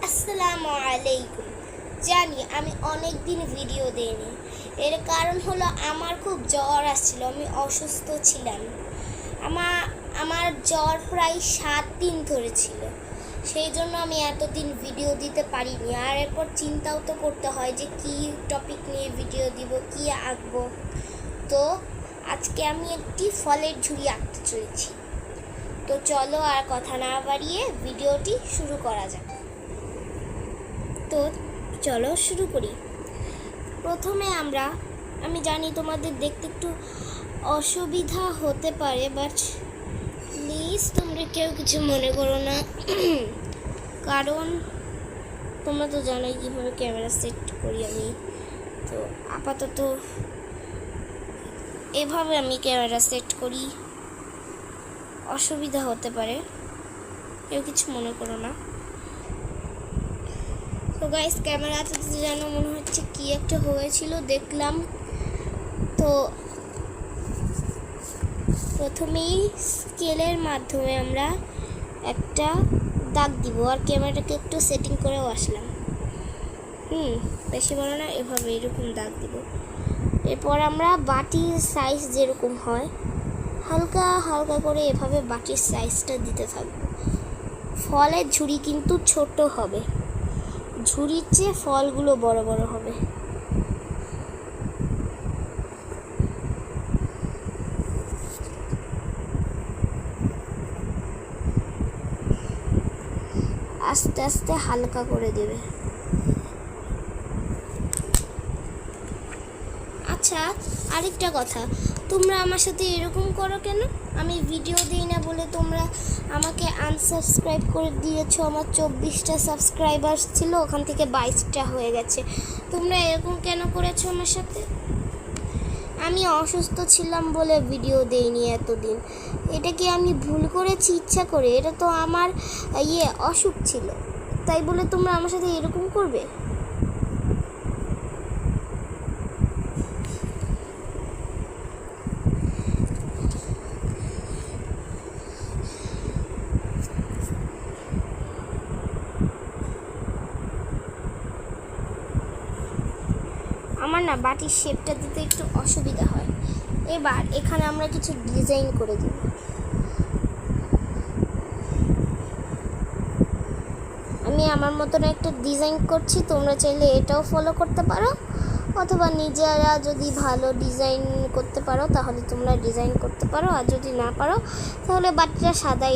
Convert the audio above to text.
আসসালামু আলাইকুম। জানি আমি অনেক দিন ভিডিও দেইনি, এর কারণ হলো আমার খুব জ্বর আসছিল, আমি অসুস্থ ছিলাম। আমার জ্বর প্রায় 7 দিন ধরে ছিল, সেই জন্য আমি এতদিন ভিডিও দিতে পারিনি। আর এরপর চিন্তাও তো করতে হয় যে কী টপিক নিয়ে ভিডিও দিব, কী আঁকবো। তো আজকে আমি একটি ফলের ঝুড়ি আঁকতে চলেছি। তো চলো আর কথা না বাড়িয়ে ভিডিওটি শুরু করা যাক। তো চলো শুরু করি। প্রথমে আমি জানি তোমাদের দেখতে একটু অসুবিধা হতে পারে, বাট প্লিজ তোমরা কেউ কিছু মনে করো না, কারণ তোমরা তো জানোই কীভাবে ক্যামেরা সেট করি আমি। তো আপাতত এভাবে আমি ক্যামেরা সেট করি, অসুবিধা হতে পারে, কেউ কিছু মনে করো না। তো গাইস, ক্যামেরাতে তো যেন মনে হচ্ছে কি একটা হয়েছিল দেখলাম। তো প্রথমেই স্কেলের মাধ্যমে আমরা একটা দাগ দিব, আর ক্যামেরাটাকে একটু সেটিং করেও আসলাম। বেশি বড় না, এভাবে এরকম দাগ দিব। এরপর আমরা বাটির সাইজ যেরকম হয় হালকা হালকা করে এভাবে বাটির সাইজটা দিতে থাকবো। ফলের ঝুড়ি কিন্তু ছোট হবে, ঝুড়ির চেয়ে ফলগুলো বড় বড় হবে। আস্তে আস্তে হালকা করে দেবে। আচ্ছা, আরেকটা কথা, তোমরা আমার সাথে এরকম করো কেন? আমি ভিডিও দিই না বলে তোমরা আমাকে আনসাবস্ক্রাইব করে দিয়েছো। আমার 24টা সাবস্ক্রাইবার ছিল, ওখান থেকে 22টা হয়ে গেছে। তোমরা এরকম কেন করেছো আমার সাথে? আমি অসুস্থ ছিলাম বলে ভিডিও দেইনি এতদিন। এটা কি আমি ভুল করেছি ইচ্ছা করে? এটা তো আমার অসুখ ছিল, তাই বলে তোমরা আমার সাথে এরকম করবে? আমার না বাটির শেপটা দিতে একটু অসুবিধা হয়। এবার এখানে আমরা কিছু ডিজাইন করে দিব। আমি আমার মতন একটা ডিজাইন করছি, তোমরা চাইলে এটাও ফলো করতে পারো, অথবা নিজেরা যদি ভালো ডিজাইন করতে পারো তাহলে তোমরা ডিজাইন করতে পারো, আর যদি না পারো তাহলে বাটিটা সাদাই